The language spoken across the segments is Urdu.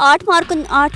8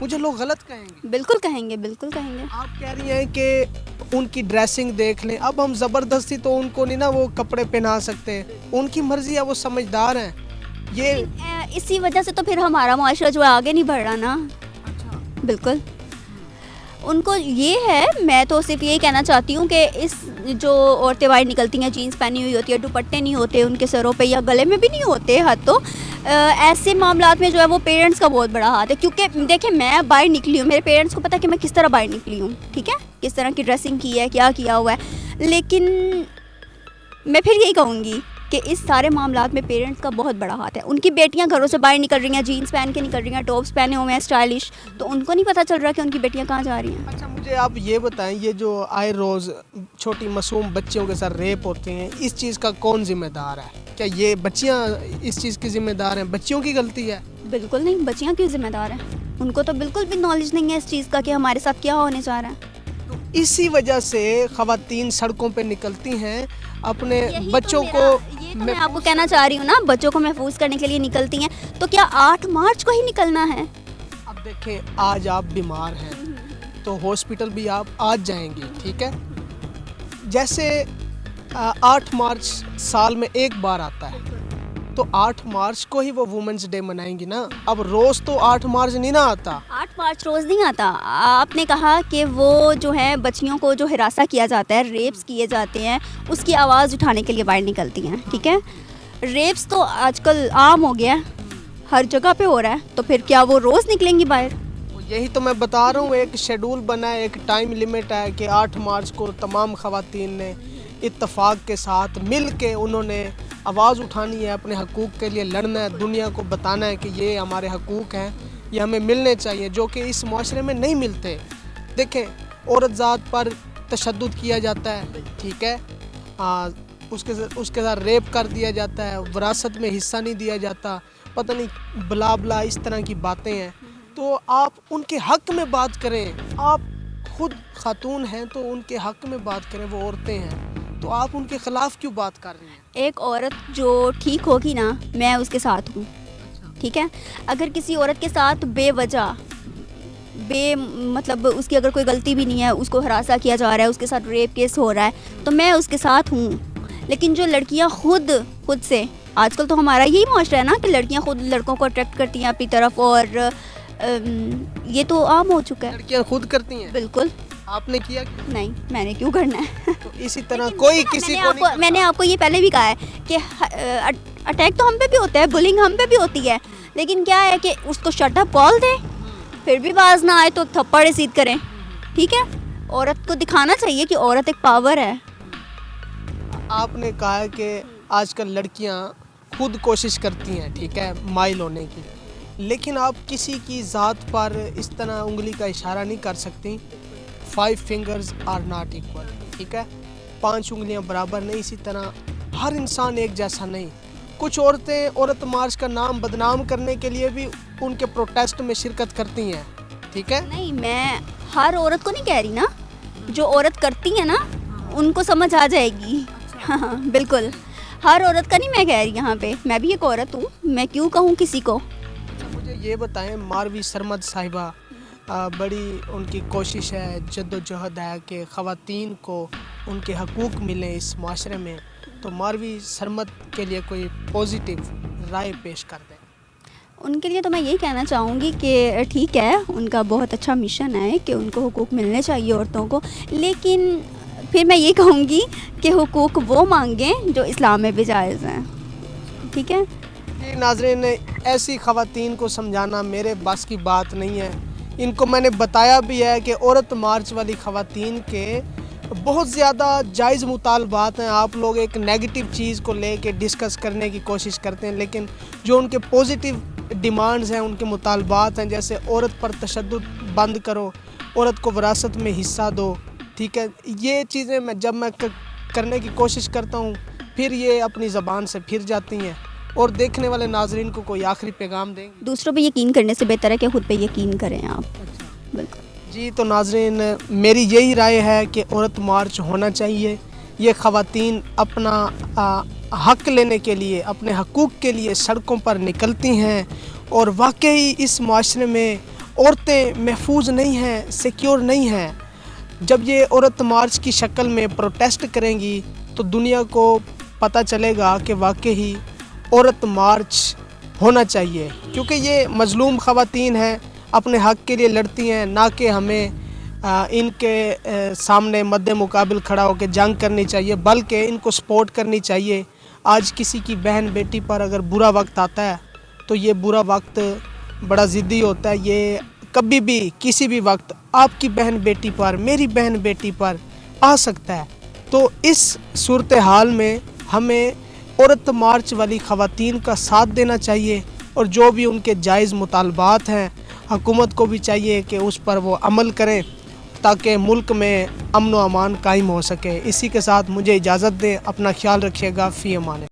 مجھے لوگ غلط کہیں گے؟ بالکل کہیں گے، بالکل کہیں گے. آپ کہہ رہی ہیں کہ ان کی ڈریسنگ دیکھ لیں. اب ہم زبردستی تو ان کو نہیں نا وہ کپڑے پہنا سکتے، ان کی مرضی ہے، وہ سمجھدار ہیں. یہ اسی وجہ سے تو پھر ہمارا معاشرہ جو ہے آگے نہیں بڑھ رہا نا. بالکل ان کو یہ ہے، میں تو صرف یہی کہنا چاہتی ہوں کہ اس جو عورتیں باہر نکلتی ہیں جینس پہنی ہوئی ہوتی ہے، دوپٹے نہیں ہوتے ان کے سروں پہ یا گلے میں بھی نہیں ہوتے حد، تو ایسے معاملات میں جو ہے وہ پیرنٹس کا بہت بڑا ہاتھ ہے. کیونکہ دیکھیں میں باہر نکلی ہوں، میرے پیرنٹس کو پتہ کہ میں کس طرح باہر نکلی ہوں، ٹھیک ہے، کس طرح کی ڈریسنگ کی ہے، کیا کیا ہوا ہے. لیکن میں پھر یہی کہوں گی کہ اس سارے معاملات میں پیرنٹس کا بہت بڑا ہاتھ ہے. ان کی بیٹیاں گھروں سے باہر نکل رہی ہیں، جینس پہن کے نکل رہی ہیں، ٹاپس پہنے ہوئے ہیں اسٹائلش، تو ان کو نہیں پتہ چل رہا کہ ان کی بیٹیاں کہاں جا رہی ہیں. اچھا مجھے آپ یہ بتائیں، یہ جو آئے روز چھوٹی معصوم بچیوں کے ساتھ ریپ ہوتے ہیں، اس چیز کا کون ذمہ دار ہے؟ کیا یہ بچیاں اس چیز کی ذمہ دار ہیں؟ بچیوں کی غلطی ہے؟ بالکل نہیں، بچیاں کیوں ذمہ دار ہیں؟ ان کو تو بالکل بھی نالج نہیں ہے اس چیز کا کہ ہمارے ساتھ کیا ہونے جا رہا ہے. اسی وجہ سے خواتین سڑکوں پہ نکلتی ہیں اپنے بچوں کو. میں آپ کو کہنا چاہ رہی ہوں نا، بچوں کو محفوظ کرنے کے لیے نکلتی ہیں. تو کیا 8 مارچ کو ہی نکلنا ہے؟ اب دیکھیں، آج آپ بیمار ہیں تو ہاسپٹل بھی آپ آج جائیں گی، ٹھیک ہے. جیسے 8 مارچ سال میں ایک بار آتا ہے، تو 8 مارچ کو ہی وہ وومنس ڈے منائیں گی نا. اب روز تو 8 مارچ نہیں نا آتا. 8 مارچ روز نہیں آتا. آپ نے کہا کہ وہ جو ہے بچیوں کو جو ہراساں کیا جاتا ہے، ریپس کیے جاتے ہیں، اس کی آواز اٹھانے کے لیے باہر نکلتی ہیں، ٹھیک ہے. ریپس تو آج کل عام ہو گیا ہے، ہر جگہ پہ ہو رہا ہے، تو پھر کیا وہ روز نکلیں گی باہر؟ یہی تو میں بتا رہا ہوں، ایک شیڈول بنا ہے، ایک ٹائم لیمٹ ہے کہ 8 مارچ کو تمام خواتین نے اتفاق کے ساتھ مل کے انہوں نے آواز اٹھانی ہے، اپنے حقوق کے لیے لڑنا ہے، دنیا کو بتانا ہے کہ یہ ہمارے حقوق ہیں، یہ ہمیں ملنے چاہیے، جو کہ اس معاشرے میں نہیں ملتے. دیکھیں، عورت ذات پر تشدد کیا جاتا ہے، ٹھیک ہے، اس کے ساتھ ریپ کر دیا جاتا ہے، وراثت میں حصہ نہیں دیا جاتا، پتہ نہیں بلا بلا اس طرح کی باتیں ہیں. تو آپ ان کے حق میں بات کریں. آپ خود خاتون ہیں تو ان کے حق میں بات کریں، وہ عورتیں ہیں، تو آپ ان کے خلاف کیوں بات کر رہی ہیں؟ ایک عورت جو ٹھیک ہوگی نا، میں اس کے ساتھ ہوں، ٹھیک ہے. اگر کسی عورت کے ساتھ بے وجہ مطلب اس کی اگر کوئی غلطی بھی نہیں ہے، اس کو ہراساں کیا جا رہا ہے، اس کے ساتھ ریپ کیس ہو رہا ہے، تو میں اس کے ساتھ ہوں. لیکن جو لڑکیاں خود سے، آج کل تو ہمارا یہی معاشرہ ہے نا کہ لڑکیاں خود لڑکوں کو اٹریکٹ کرتی ہیں اپنی طرف، اور یہ تو عام ہو چکا ہے. لڑکیاں خود کرتی ہیں؟ بالکل. آپ نے کیا؟ نہیں، میں نے کیوں کرنا ہے. تو اسی طرح کوئی کسی کو نہیں. میں نے آپ کو یہ پہلے بھی کہا ہے کہ اٹیک تو ہم پہ بھی ہوتا ہے، بلنگ ہم پہ بھی ہوتی ہے، لیکن کیا ہے کہ اس کو شٹ اپ کال دیں، پھر بھی باز نہ آئے تو تھپڑ رسید کریں، ٹھیک ہے. عورت کو دکھانا چاہیے کہ عورت ایک پاور ہے. آپ نے کہا کہ آج کل لڑکیاں خود کوشش کرتی ہیں، ٹھیک ہے، مائل ہونے کی، لیکن آپ کسی کی ذات پر اس طرح انگلی کا اشارہ نہیں کر سکتی. 5 fingers are not equal، ٹھیک ہے، 5 انگلیاں برابر نہیں. اسی طرح ہر انسان ایک جیسا نہیں. کچھ عورتیں عورت مارچ کا نام بدنام کرنے کے لیے بھی ان کے پروٹیسٹ میں شرکت کرتی ہیں، ٹھیک ہے. نہیں، میں ہر عورت کو نہیں کہہ رہی نا، جو عورت کرتی ہیں نا ان کو سمجھ آ جائے گی. ہاں بالکل، ہر عورت کا نہیں میں کہہ رہی. یہاں پہ میں بھی ایک عورت ہوں، میں کیوں کہوں کسی کو. مجھے یہ بتائیں، ماروی سرمد صاحبہ بڑی ان کی کوشش ہے، جد و جہد ہے کہ خواتین کو ان کے حقوق ملیں اس معاشرے میں، تو ماروی سرمد کے لیے کوئی پوزیٹیو رائے پیش کر دیں. ان کے لیے تو میں یہی کہنا چاہوں گی کہ ٹھیک ہے، ان کا بہت اچھا مشن ہے کہ ان کو حقوق ملنے چاہیے عورتوں کو، لیکن پھر میں یہ کہوں گی کہ حقوق وہ مانگیں جو اسلام میں بھی جائز ہیں، ٹھیک ہے. جی ناظرین، ایسی خواتین کو سمجھانا میرے بس کی بات نہیں ہے. ان کو میں نے بتایا بھی ہے کہ عورت مارچ والی خواتین کے بہت زیادہ جائز مطالبات ہیں. آپ لوگ ایک نیگیٹو چیز کو لے کے ڈسکس کرنے کی کوشش کرتے ہیں، لیکن جو ان کے پوزیٹیو ڈیمانڈز ہیں، ان کے مطالبات ہیں، جیسے عورت پر تشدد بند کرو، عورت کو وراثت میں حصہ دو، ٹھیک ہے، یہ چیزیں جب میں کرنے کی کوشش کرتا ہوں، پھر یہ اپنی زبان سے پھر جاتی ہیں. اور دیکھنے والے ناظرین کو کوئی آخری پیغام دیں گے؟ دوسروں پہ یقین کرنے سے بہتر ہے کہ خود پہ یقین کریں آپ. بالکل جی. تو ناظرین، میری یہی رائے ہے کہ عورت مارچ ہونا چاہیے. یہ خواتین اپنا حق لینے کے لیے، اپنے حقوق کے لیے سڑکوں پر نکلتی ہیں، اور واقعی اس معاشرے میں عورتیں محفوظ نہیں ہیں، سیکیور نہیں ہیں. جب یہ عورت مارچ کی شکل میں پروٹیسٹ کریں گی تو دنیا کو پتہ چلے گا کہ واقعی عورت مارچ ہونا چاہیے، کیونکہ یہ مظلوم خواتین ہیں، اپنے حق کے لیے لڑتی ہیں، نہ کہ ہمیں ان کے سامنے مد مقابل کھڑا ہو کے جنگ کرنی چاہیے، بلکہ ان کو سپورٹ کرنی چاہیے. آج کسی کی بہن بیٹی پر اگر برا وقت آتا ہے تو یہ برا وقت بڑا ضدی ہوتا ہے. یہ کبھی بھی کسی بھی وقت آپ کی بہن بیٹی پر، میری بہن بیٹی پر آ سکتا ہے. تو اس صورتحال میں ہمیں عورت مارچ والی خواتین کا ساتھ دینا چاہیے، اور جو بھی ان کے جائز مطالبات ہیں حکومت کو بھی چاہیے کہ اس پر وہ عمل کریں تاکہ ملک میں امن و امان قائم ہو سکے. اسی کے ساتھ مجھے اجازت دیں، اپنا خیال رکھیے گا. فی امان اللہ.